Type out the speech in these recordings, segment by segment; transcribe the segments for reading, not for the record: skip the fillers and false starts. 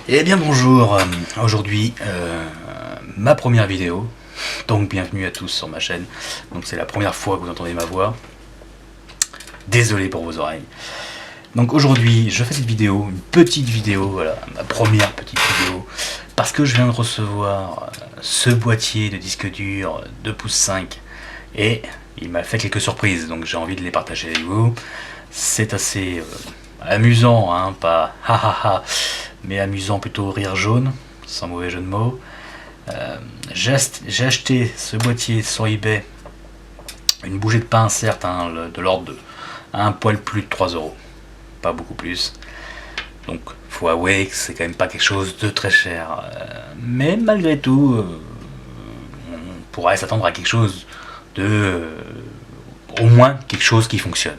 Eh bien bonjour, aujourd'hui ma première vidéo, donc bienvenue à tous sur ma chaîne. Donc c'est la première fois que vous entendez ma voix, désolé pour vos oreilles. Donc aujourd'hui je fais cette vidéo, une petite vidéo, voilà, ma première petite vidéo, parce que je viens de recevoir ce boîtier de disque dur 2 pouces 5 et il m'a fait quelques surprises, donc j'ai envie de les partager avec vous. C'est assez amusant, hein, pas ha ha ha, mais amusant plutôt rire jaune, sans mauvais jeu de mots. J'ai acheté ce boîtier sur eBay, une bougie de pain certes, hein, de l'ordre de un poil plus de 3 euros, pas beaucoup plus. Donc faut avouer que c'est quand même pas quelque chose de très cher. Mais malgré tout, on pourrait s'attendre à quelque chose de... au moins quelque chose qui fonctionne.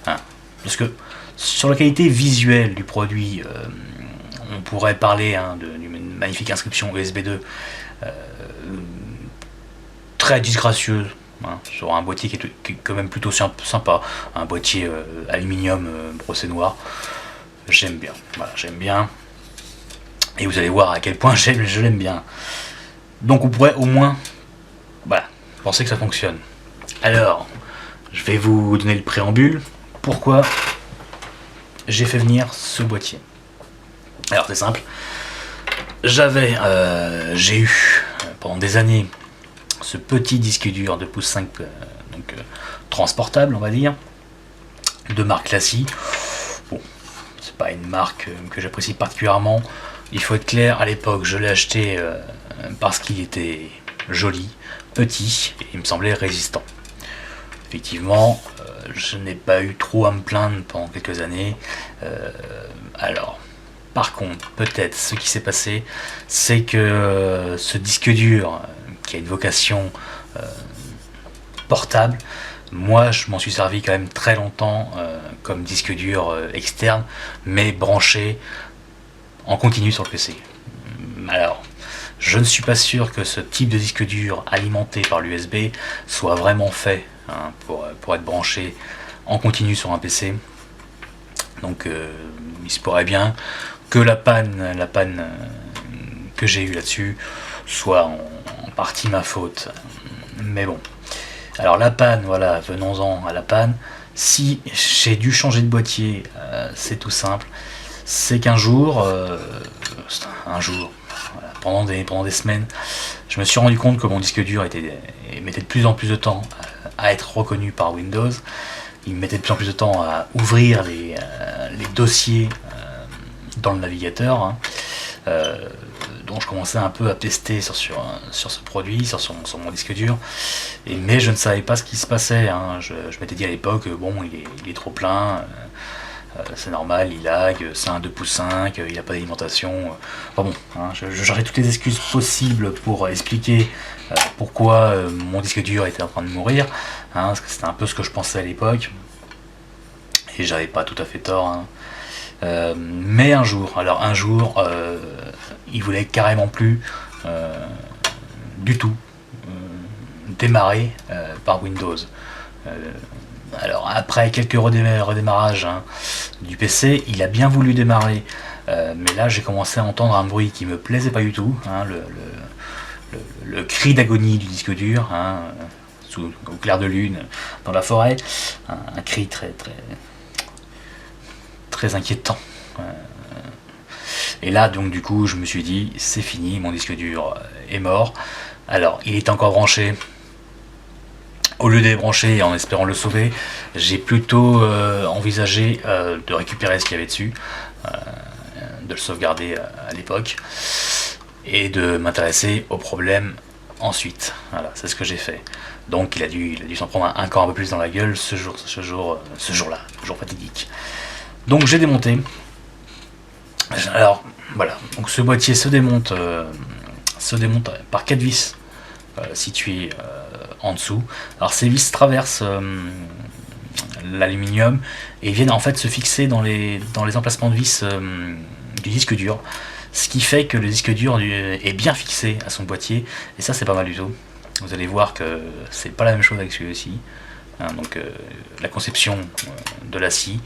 Hein. Parce que sur la qualité visuelle du produit, on pourrait parler d'une magnifique inscription USB 2 très disgracieuse, hein, sur un boîtier qui est quand même plutôt sympa, un boîtier aluminium brossé noir. J'aime bien, voilà, j'aime bien, et vous allez voir à quel point je l'aime bien. Donc on pourrait au moins, voilà, penser que ça fonctionne. Alors, je vais vous donner le préambule. Pourquoi j'ai fait venir ce boîtier? Alors c'est simple, j'ai eu pendant des années ce petit disque dur de 2 pouces 5, donc transportable on va dire, de marque Lassi. Bon, c'est pas une marque que j'apprécie particulièrement, il faut être clair, à l'époque je l'ai acheté parce qu'il était joli, petit, et il me semblait résistant. Effectivement, je n'ai pas eu trop à me plaindre pendant quelques années. Alors, par contre, peut-être ce qui s'est passé, c'est que ce disque dur, qui a une vocation portable, moi je m'en suis servi quand même très longtemps comme disque dur externe, mais branché en continu sur le PC. Alors, je ne suis pas sûr que ce type de disque dur alimenté par l'USB soit vraiment fait, hein, pour être branché en continu sur un PC. Donc il se pourrait bien que la panne que j'ai eue là-dessus soit en partie ma faute. Mais bon. Alors la panne, voilà, venons-en à la panne. Si j'ai dû changer de boîtier, c'est tout simple. C'est qu'un jour, voilà, pendant des semaines, je me suis rendu compte que mon disque dur mettait de plus en plus de temps à être reconnu par Windows. Il mettait de plus en plus de temps à ouvrir les dossiers dans le navigateur, hein, donc je commençais un peu à tester sur ce produit, sur mon disque dur, mais je ne savais pas ce qui se passait, hein. Je m'étais dit à l'époque, bon, il est trop plein, c'est normal, il lag, c'est un 2 pouces 5, il n'a pas d'alimentation. Enfin bon, hein, j'aurais toutes les excuses possibles pour expliquer pourquoi mon disque dur était en train de mourir, hein, parce que c'était un peu ce que je pensais à l'époque, et j'avais pas tout à fait tort, hein. Mais un jour, il voulait carrément plus du tout démarrer par Windows. Alors après quelques redémarrages, hein, du PC, il a bien voulu démarrer, mais là j'ai commencé à entendre un bruit qui me plaisait pas du tout, hein, le cri d'agonie du disque dur, hein, au clair de lune dans la forêt, un cri très inquiétant. Et là donc du coup je me suis dit c'est fini, mon disque dur est mort. Alors il est encore branché. Au lieu de débrancher et en espérant le sauver, j'ai plutôt envisagé de récupérer ce qu'il y avait dessus, de le sauvegarder à l'époque, et de m'intéresser au problème ensuite. Voilà, c'est ce que j'ai fait. Donc il a dû s'en prendre encore un peu plus dans la gueule ce jour-là, jour fatidique. Donc j'ai démonté. Alors voilà, donc ce boîtier se démonte par 4 vis situées en dessous. Alors ces vis traversent l'aluminium et viennent en fait se fixer dans les emplacements de vis du disque dur, ce qui fait que le disque dur est bien fixé à son boîtier, et ça c'est pas mal du tout. Vous allez voir que c'est pas la même chose avec celui-ci, hein, donc la conception de la scie,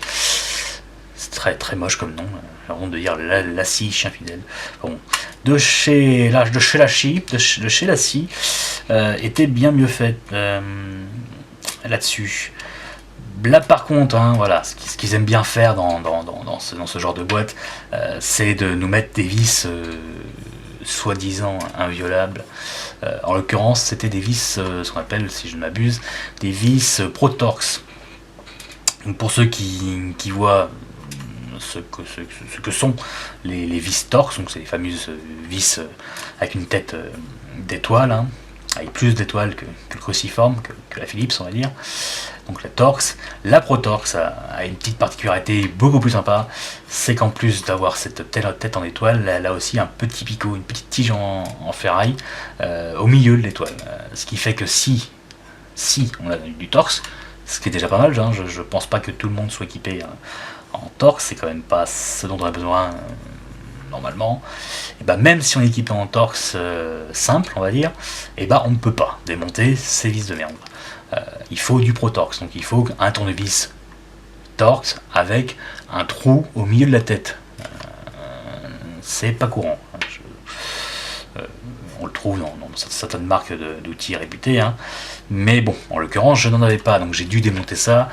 c'est très moche comme nom, j'ai honte de dire la scie chien fidèle. Bon, de chez la scie était bien mieux faite là-dessus. Là par contre, hein, voilà, ce qu'ils aiment bien faire dans ce genre de boîte, c'est de nous mettre des vis soi-disant inviolables. En l'occurrence, c'était des vis, ce qu'on appelle, si je ne m'abuse, des vis Protorx. Donc pour ceux qui voient ce que sont les vis Torx, donc c'est les fameuses vis avec une tête d'étoile, hein, avec plus d'étoiles que le cruciforme, que la Philips, on va dire. Donc la Torx, la Protorx a une petite particularité beaucoup plus sympa, c'est qu'en plus d'avoir cette tête en étoile, elle a aussi un petit picot, une petite tige en ferraille au milieu de l'étoile. Ce qui fait que si on a du Torx, ce qui est déjà pas mal, hein, je pense pas que tout le monde soit équipé en Torx, c'est quand même pas ce dont on a besoin normalement. Et ben même si on est équipé en Torx simple, on va dire, et ben on ne peut pas démonter ces vis de merde. Il faut du Protorx, donc il faut un tournevis Torx avec un trou au milieu de la tête. C'est pas courant. On le trouve dans certaines marques d'outils réputées, hein. Mais bon, en l'occurrence, je n'en avais pas, donc j'ai dû démonter ça,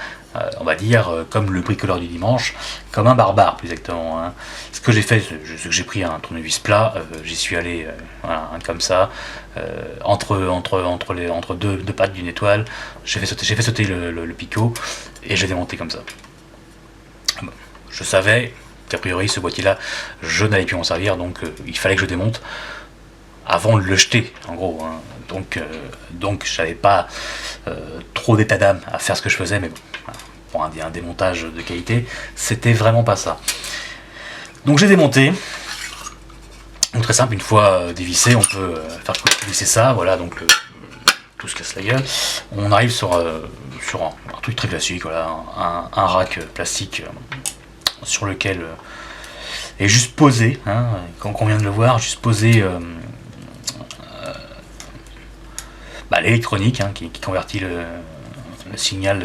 on va dire, comme le bricoleur du dimanche, comme un barbare, plus exactement, hein. Ce que j'ai fait, c'est que j'ai pris un tournevis plat, j'y suis allé, voilà, comme ça, entre deux pattes d'une étoile, j'ai fait sauter le picot, et j'ai démonté comme ça. Bon, je savais qu'a priori, ce boîtier-là, je n'allais plus m'en servir, donc il fallait que je démonte avant de le jeter, en gros, hein. Donc j'avais pas trop d'état d'âme à faire ce que je faisais, mais bon, voilà, pour un démontage de qualité, c'était vraiment pas ça. Donc j'ai démonté. Donc très simple, une fois dévissé, on peut faire visser ça, voilà, donc tout se casse la gueule. On arrive sur un truc très classique, voilà, un rack plastique sur lequel est juste posé, hein, comme on vient de le voir, juste posé l'électronique, hein, qui convertit le signal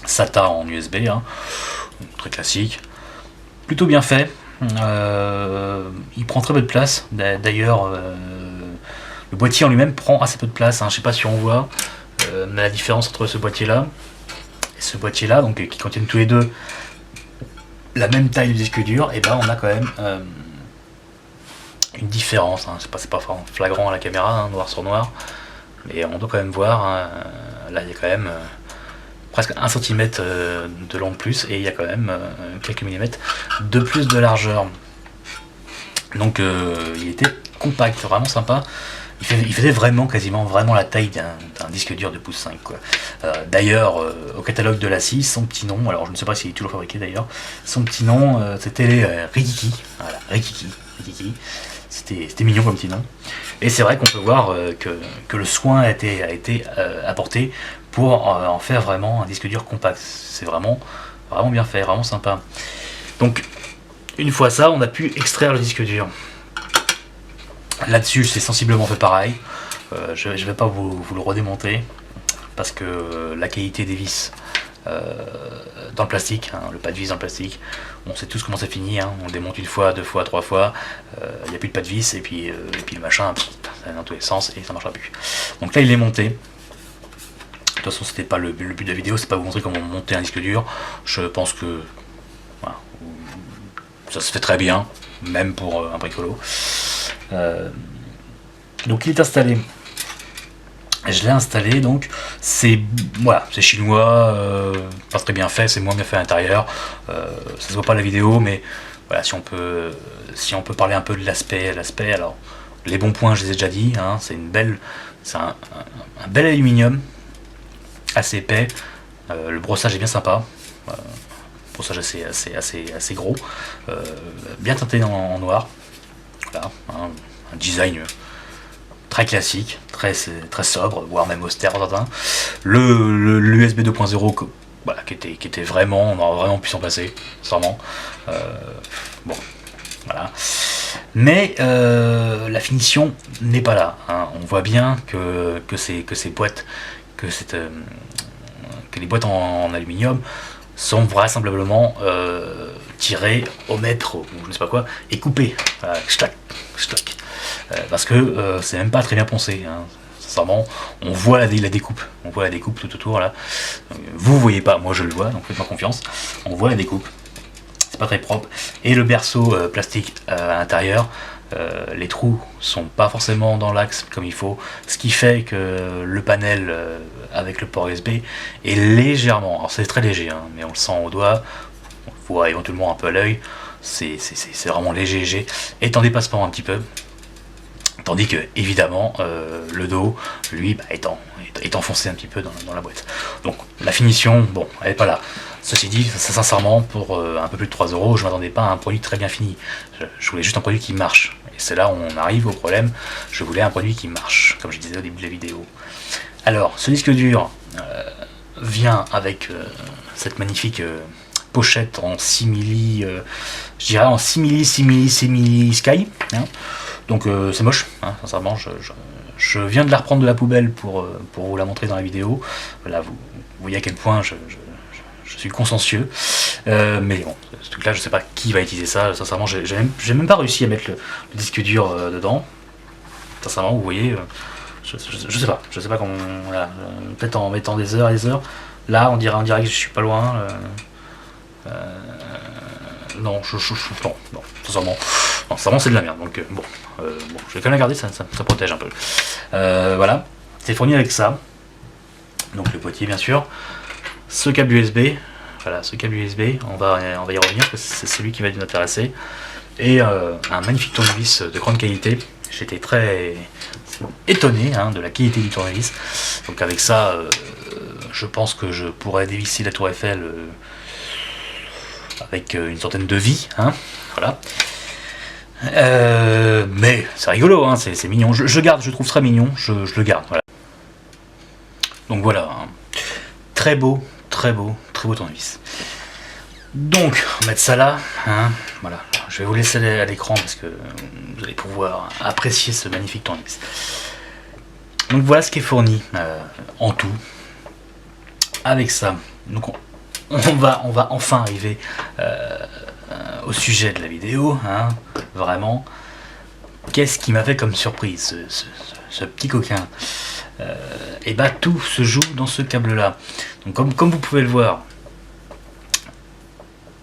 SATA en USB, hein, très classique, plutôt bien fait. Il prend très peu de place, d'ailleurs le boîtier en lui-même prend assez peu de place, hein. Je sais pas si on voit la différence entre ce boîtier là et ce boîtier là, donc qui contiennent tous les deux la même taille de disque dur, et ben on a quand même une différence, hein. C'est pas flagrant à la caméra, hein, noir sur noir, mais on doit quand même voir, hein, là il y a quand même presque 1 cm de long de plus, et il y a quand même quelques millimètres de plus de largeur. Donc il était compact, vraiment sympa. Il faisait quasiment la taille d'un disque dur de pouce 5, quoi. D'ailleurs, au catalogue de la scie, son petit nom, alors je ne sais pas s'il est toujours fabriqué d'ailleurs, son petit nom c'était les Rikiki. Voilà, Rikiki. C'était mignon comme petit nom. Et c'est vrai qu'on peut voir que le soin a été apporté pour en faire vraiment un disque dur compact. C'est vraiment bien fait, vraiment sympa. Donc, une fois ça, on a pu extraire le disque dur. Là-dessus, c'est sensiblement fait pareil. Je ne vais pas vous le redémonter, parce que la qualité des vis dans le plastique, hein, le pas de vis dans le plastique, on sait tous comment ça finit, hein. On démonte une fois, 2 fois, 3 fois, il n'y a plus de pas de vis, et puis le machin, ça va dans tous les sens, et ça ne marchera plus. Donc là, il est monté. De toute façon, c'était pas le but de la vidéo, c'est pas vous montrer comment monter un disque dur. Je pense que voilà, ça se fait très bien, même pour un bricolo. Donc il est installé. Je l'ai installé, donc c'est chinois, pas très bien fait, c'est moins bien fait à l'intérieur. Ça se voit pas à la vidéo, mais voilà, si on peut parler un peu de l'aspect, alors les bons points, je les ai déjà dit, hein, c'est un bel aluminium, assez épais, le brossage est bien sympa, brossage assez gros, bien teinté en noir, voilà, hein, un design très classique, très sobre, voire même austère. L'USB 2.0 voilà, qui était vraiment, on aurait vraiment pu s'en passer, sincèrement. Bon, voilà. Mais la finition n'est pas là, hein. On voit bien que les boîtes en aluminium sont vraisemblablement tirés au mètre, ou je ne sais pas quoi, et coupés. Voilà, parce que c'est même pas très bien pensé. Hein. Sincèrement, on voit la découpe. On voit la découpe tout autour là. Vous voyez pas, moi je le vois, donc faites-moi confiance. On voit la découpe. C'est pas très propre. Et le berceau plastique à l'intérieur, les trous sont pas forcément dans l'axe comme il faut, ce qui fait que le panel avec le port USB est légèrement, alors c'est très léger, hein, mais on le sent au doigt, on le voit éventuellement un peu à l'œil, c'est vraiment léger, et t'en dépasse pas un petit peu. Tandis que, évidemment, le dos, lui, est enfoncé un petit peu dans la boîte. Donc, la finition, bon, elle n'est pas là. Ceci dit, sincèrement, pour un peu plus de 3 €, je ne m'attendais pas à un produit très bien fini. Je voulais juste un produit qui marche. Et c'est là où on arrive au problème. Je voulais un produit qui marche, comme je disais au début de la vidéo. Alors, ce disque dur vient avec cette magnifique pochette en 6 milli, je dirais en 6 milli Sky. Hein. Donc c'est moche, hein, sincèrement, je viens de la reprendre de la poubelle pour vous la montrer dans la vidéo. Là, vous voyez à quel point je suis consciencieux. Mais bon, ce truc-là, je sais pas qui va utiliser ça. Sincèrement, j'ai même pas réussi à mettre le disque dur dedans. Sincèrement, vous voyez, je sais pas comment. Voilà, peut-être en mettant des heures et des heures. Là, on dirait que je suis pas loin. Non, non, sincèrement, c'est de la merde. Donc bon, je vais quand même la garder, ça protège un peu. Voilà, c'est fourni avec ça. Donc le boîtier, bien sûr. Ce câble USB, voilà, ce câble USB, on va y revenir parce que c'est celui qui va nous intéresser. Et un magnifique tournevis de grande qualité. J'étais très étonné de la qualité du tournevis. Donc avec ça, je pense que je pourrais dévisser la tour Eiffel avec une centaine de vies, hein, voilà. Mais c'est rigolo, hein, c'est mignon. Je garde, je trouve très mignon, je le garde. Voilà. Donc voilà, hein. Très beau tournevis. Donc, on va mettre ça là, hein, voilà. Je vais vous laisser à l'écran parce que vous allez pouvoir apprécier ce magnifique tournevis. Donc voilà ce qui est fourni en tout. Avec ça, donc on va enfin arriver au sujet de la vidéo, hein, vraiment. Qu'est-ce qui m'a fait comme surprise, ce petit coquin? Et bah tout se joue dans ce câble là. Donc comme vous pouvez le voir,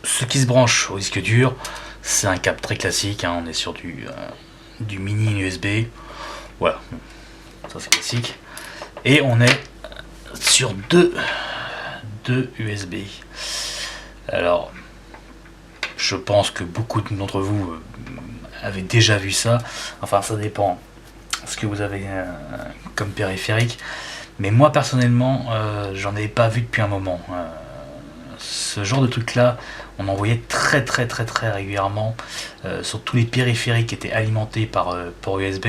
ce qui se branche au disque dur, c'est un câble très classique, hein, on est sur du mini USB, voilà, ça c'est classique. Et on est sur deux USB. Alors, je pense que beaucoup d'entre vous avez déjà vu ça. Enfin, ça dépend ce que vous avez comme périphérique. Mais moi, personnellement, j'en ai pas vu depuis un moment. Ce genre de truc-là, on en voyait très régulièrement sur tous les périphériques qui étaient alimentés par port USB.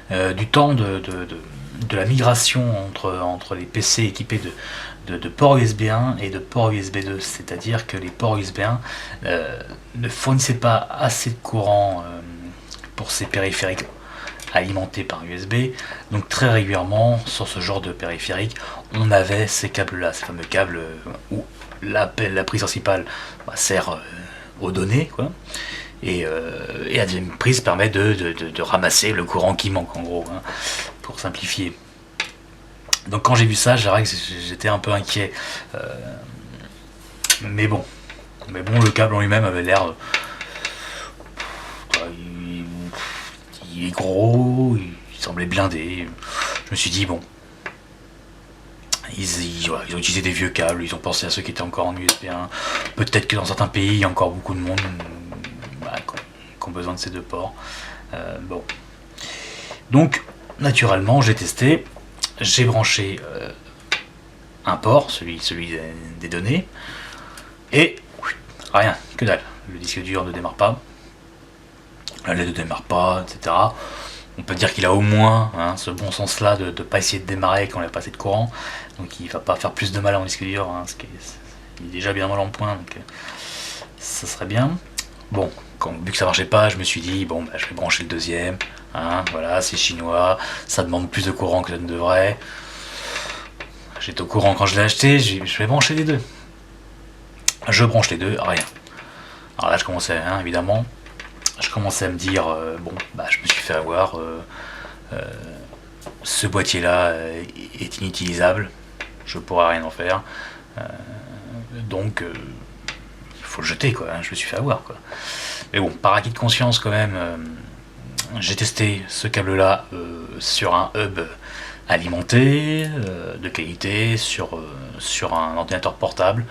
Du temps de la migration entre les PC équipés de port USB 1 et de port USB 2, c'est-à-dire que les ports USB 1 ne fournissaient pas assez de courant pour ces périphériques alimentés par USB, donc très régulièrement sur ce genre de périphérique on avait ces câbles là, ces fameux câbles où la prise principale sert aux données, quoi. Et la deuxième prise permet de ramasser le courant qui manque, en gros, hein, pour simplifier. Donc quand j'ai vu ça, j'étais un peu inquiet. Mais bon, le câble en lui-même avait l'air... il est gros, il semblait blindé. Je me suis dit, bon... Ils ont utilisé des vieux câbles, ils ont pensé à ceux qui étaient encore en USB 1. Peut-être que dans certains pays, il y a encore beaucoup de monde qui ont besoin de ces deux ports. Bon. Donc, naturellement, j'ai testé. J'ai branché un port, celui des données. Et rien, que dalle. Le disque dur ne démarre pas. La LED ne démarre pas, etc. On peut dire qu'il a au moins ce bon sens là de ne pas essayer de démarrer quand il n'a pas assez de courant, donc il va pas faire plus de mal à un disque dur, il est déjà bien mal en point, donc ça serait bien. Bon, vu que ça marchait pas, je me suis dit bon, je vais brancher le deuxième, voilà, c'est chinois, ça demande plus de courant que ça ne devrait. j'étais au courant quand je l'ai acheté, je vais brancher les deux. Je branche les deux, rien. Alors là je commençais, hein, évidemment, je commençais à me dire, bon, bah je me suis fait avoir, ce boîtier là est inutilisable, je pourrais rien en faire, donc il faut le jeter quoi, hein, je me suis fait avoir quoi. Mais bon, par acquis de conscience quand même, j'ai testé ce câble là sur un hub alimenté, de qualité, sur un ordinateur portable,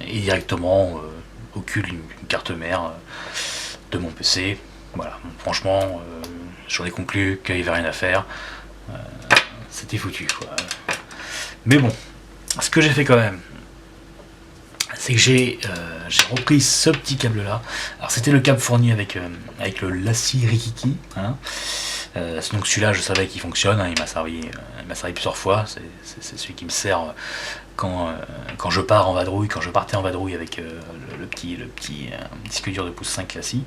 et directement au cul d'une carte mère de mon PC. Voilà, bon, franchement, j'en ai conclu qu'il n'y avait rien à faire. C'était foutu quoi. Mais bon, ce que j'ai fait quand même, c'est que j'ai repris ce petit câble là. Alors c'était le câble fourni avec le Lassi Rikiki, hein. Donc celui-là je savais qu'il fonctionne, hein, il m'a servi plusieurs fois, c'est celui qui me sert quand je pars en vadrouille, quand je partais en vadrouille avec le petit disque dur de pouce 5 Lassi.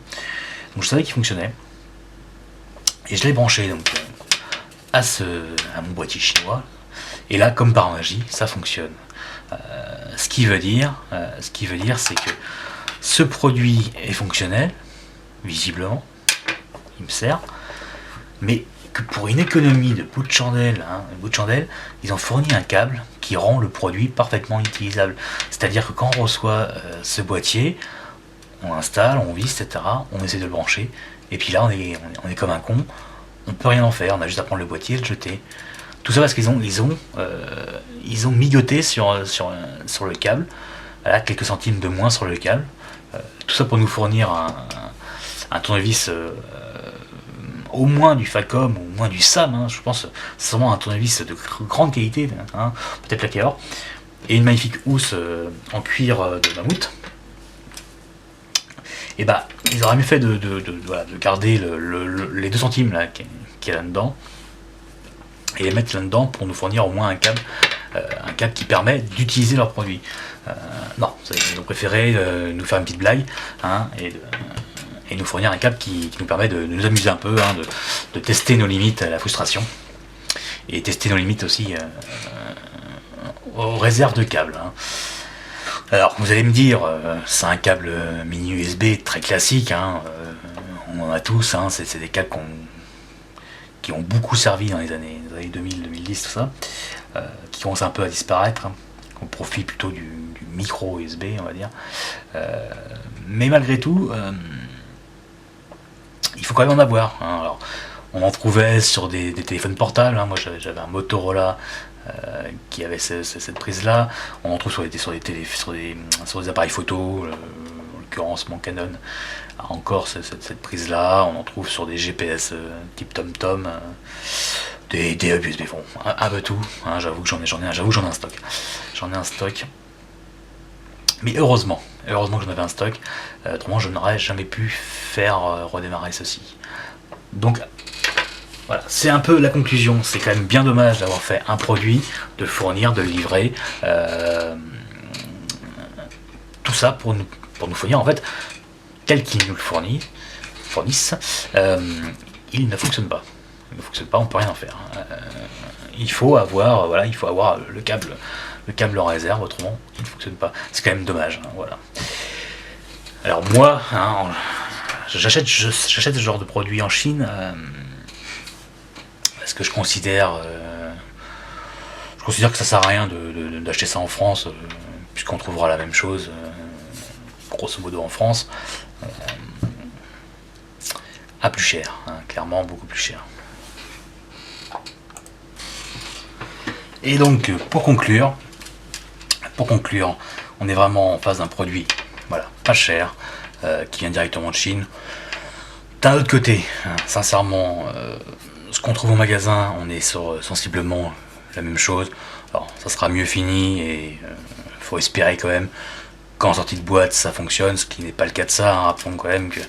Donc je savais qu'il fonctionnait. Et je l'ai branché donc à mon boîtier chinois. Et là, comme par magie, ça fonctionne. Ce qui veut dire, c'est que ce produit est fonctionnel, visiblement, il me sert, mais que pour une économie de bout de chandelle, ils ont fourni un câble qui rend le produit parfaitement utilisable. C'est-à-dire que quand on reçoit ce boîtier, on installe, on visse, etc., on essaie de le brancher, et puis là on est comme un con, on peut rien en faire, on a juste à prendre le boîtier et le jeter. Tout ça parce qu'ils ont migoté sur le câble, voilà, quelques centimes de moins sur le câble, tout ça pour nous fournir un tournevis au moins du Falcom, au moins du SAM, hein, je pense, c'est vraiment un tournevis de grande qualité, hein, peut-être plaqué or, et une magnifique housse en cuir de mammouth. Et bah, ils auraient mieux fait de garder les 2 centimes là, qui est là-dedans, et les mettre là-dedans pour nous fournir au moins un câble qui permet d'utiliser leur produit. Non, ils ont préféré nous faire une petite blague, hein, et nous fournir un câble qui nous permet de nous amuser un peu, hein, de tester nos limites à la frustration, et tester nos limites aussi aux réserves de câbles. Hein. Alors vous allez me dire, c'est un câble mini USB très classique, hein, on en a tous, hein, c'est des câbles qui ont beaucoup servi dans les années 2000, 2010, tout ça, qui commencent un peu à disparaître, hein, au profit plutôt du micro USB, on va dire. Mais malgré tout, il faut quand même en avoir. Hein. Alors, on en trouvait sur des téléphones portables, hein. Moi j'avais un Motorola qui avait cette prise là, on en trouve sur des appareils photo, en l'occurrence mon Canon a encore cette prise là, on en trouve sur des GPS type TomTom, des hubs USB, bon, un peu tout, hein, j'avoue que j'en ai un stock, mais heureusement que j'en avais un stock, autrement je n'aurais jamais pu faire redémarrer ceci. Donc voilà, c'est un peu la conclusion, c'est quand même bien dommage d'avoir fait un produit, de le fournir, de le livrer, tout ça pour nous fournir, en fait, tel qu'ils nous le fournissent, il ne fonctionne pas. Il ne fonctionne pas, on ne peut rien en faire. Il faut avoir le câble en réserve, autrement il ne fonctionne pas. C'est quand même dommage, hein, voilà. Alors moi, hein, j'achète ce genre de produit en Chine, parce que je considère que ça sert à rien d'acheter ça en France, puisqu'on trouvera la même chose grosso modo en France, à plus cher, hein, clairement beaucoup plus cher. Et donc pour conclure, on est vraiment en face d'un produit, voilà, pas cher, qui vient directement de Chine. D'un autre côté, hein, sincèrement, ce qu'on trouve au magasin, on est sur sensiblement la même chose. Alors ça sera mieux fini, et faut espérer quand même qu'en sortie de boîte ça fonctionne, ce qui n'est pas le cas de ça, hein. Rappelons quand même que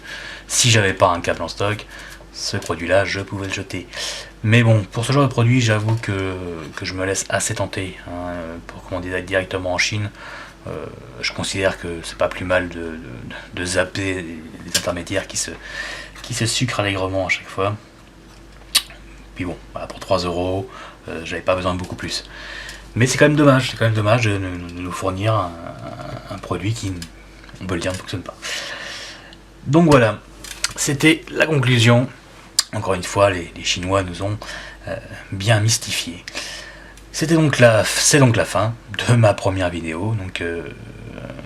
si j'avais pas un câble en stock, ce produit là je pouvais le jeter. Mais bon, pour ce genre de produit, j'avoue que je me laisse assez tenter, hein, pour commander directement en Chine. Je considère que c'est pas plus mal de zapper les intermédiaires qui se sucrent allègrement à chaque fois. Puis bon, voilà, pour 3 €, j'avais pas besoin de beaucoup plus. Mais c'est quand même dommage de nous fournir un produit qui, on peut le dire, ne fonctionne pas. Donc voilà, c'était la conclusion. Encore une fois, les Chinois nous ont bien mystifiés. C'est donc la fin de ma première vidéo. Donc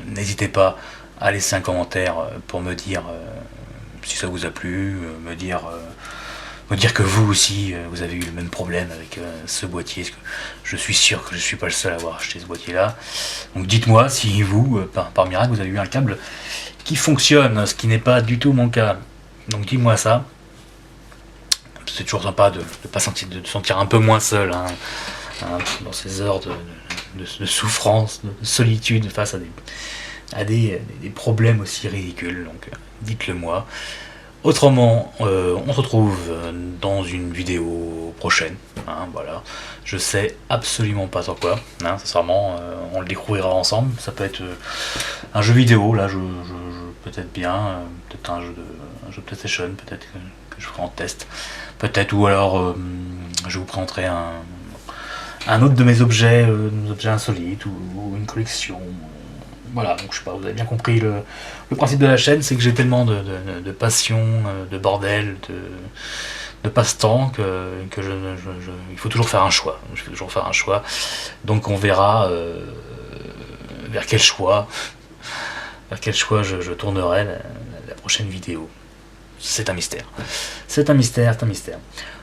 n'hésitez pas à laisser un commentaire pour me dire si ça vous a plu, me dire que vous aussi vous avez eu le même problème avec ce boîtier, parce que je suis sûr que je ne suis pas le seul à avoir acheté ce boîtier là. Donc dites-moi si vous, par miracle, vous avez eu un câble qui fonctionne, ce qui n'est pas du tout mon cas. Donc dis-moi ça. C'est toujours sympa de sentir un peu moins seul dans ces heures de souffrance, de solitude face à des problèmes aussi ridicules. Donc dites-le moi. Autrement, on se retrouve dans une vidéo prochaine. Voilà. Je sais absolument pas sur quoi. Sincèrement, on le découvrira ensemble. Ça peut être un jeu vidéo. Là, je peut-être bien. Peut-être un jeu de PlayStation. Peut-être que je ferai en test. Peut-être, ou alors je vous présenterai un autre de mes objets insolites ou une collection. Voilà, donc je sais pas, vous avez bien compris le principe de la chaîne, c'est que j'ai tellement de passion, de bordel, de passe-temps que il faut toujours faire un choix. Je vais toujours faire un choix. Donc on verra vers quel choix je tournerai la prochaine vidéo. C'est un mystère. C'est un mystère.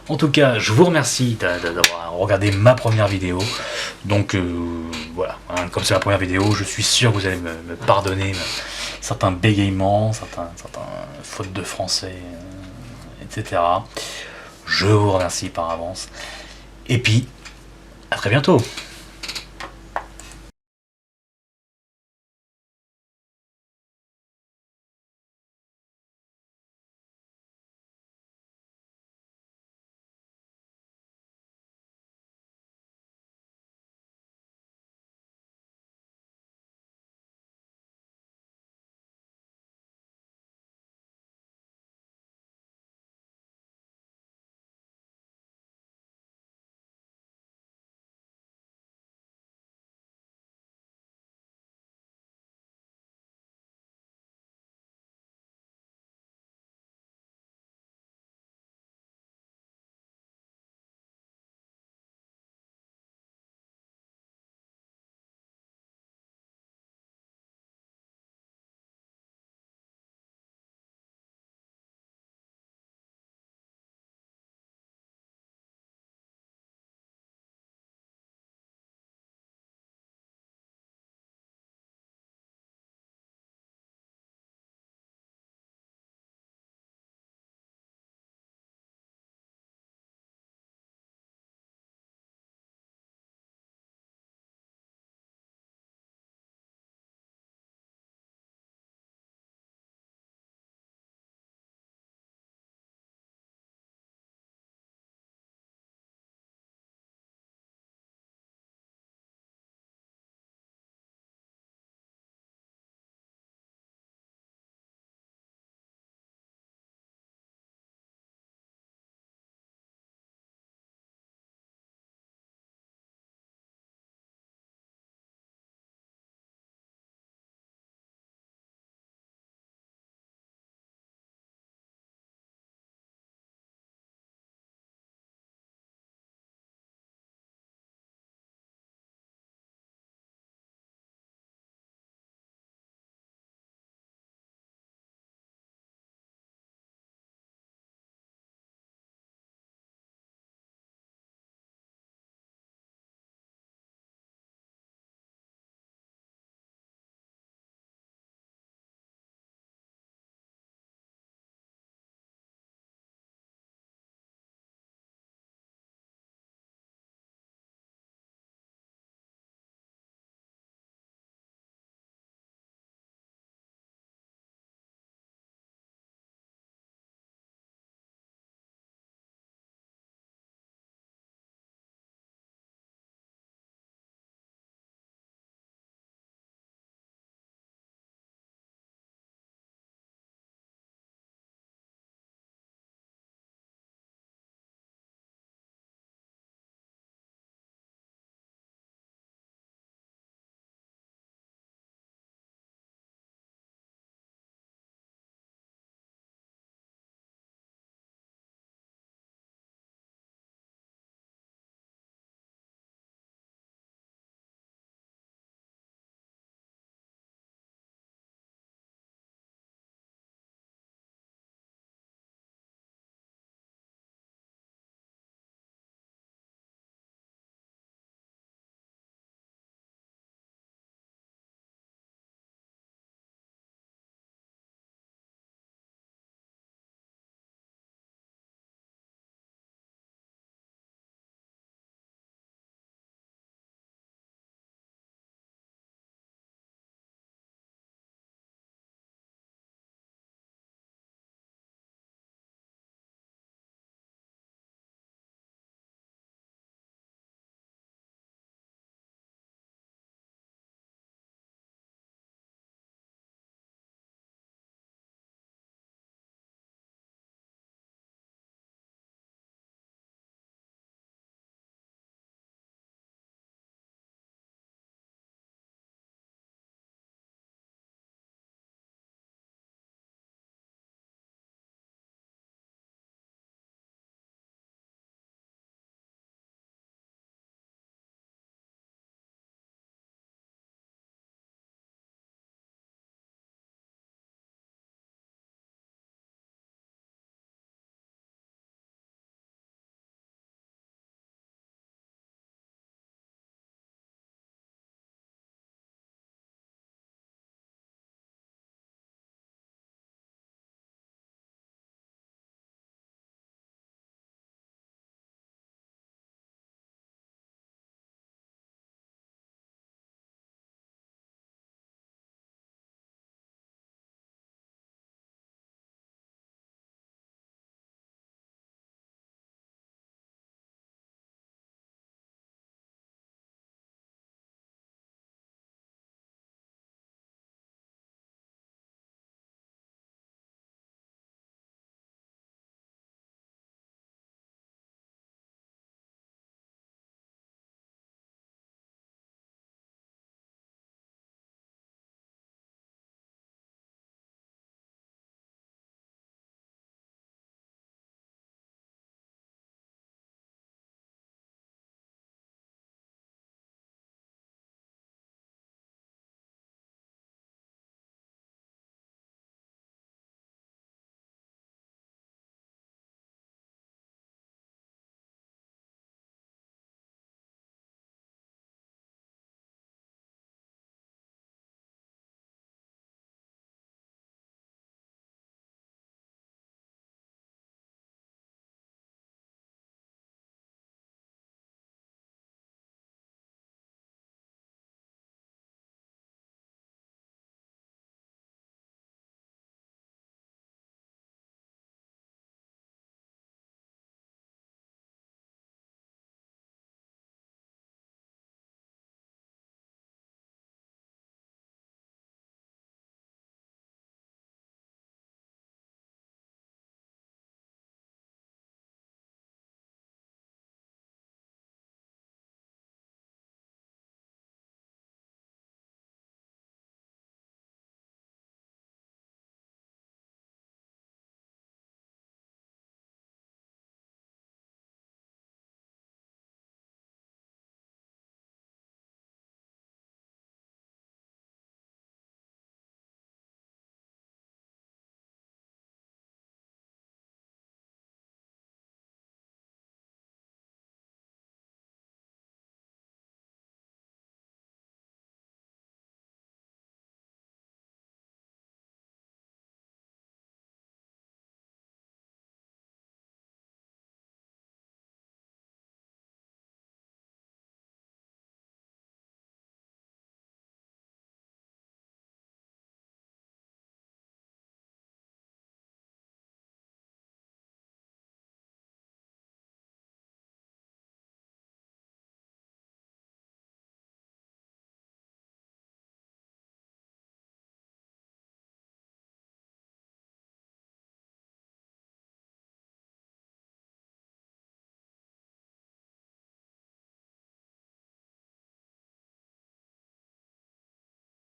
En tout cas, je vous remercie d'avoir regardé ma première vidéo. Donc voilà, comme c'est ma première vidéo, je suis sûr que vous allez me pardonner certains bégaiements, certains fautes de français, etc. Je vous remercie par avance. Et puis, à très bientôt.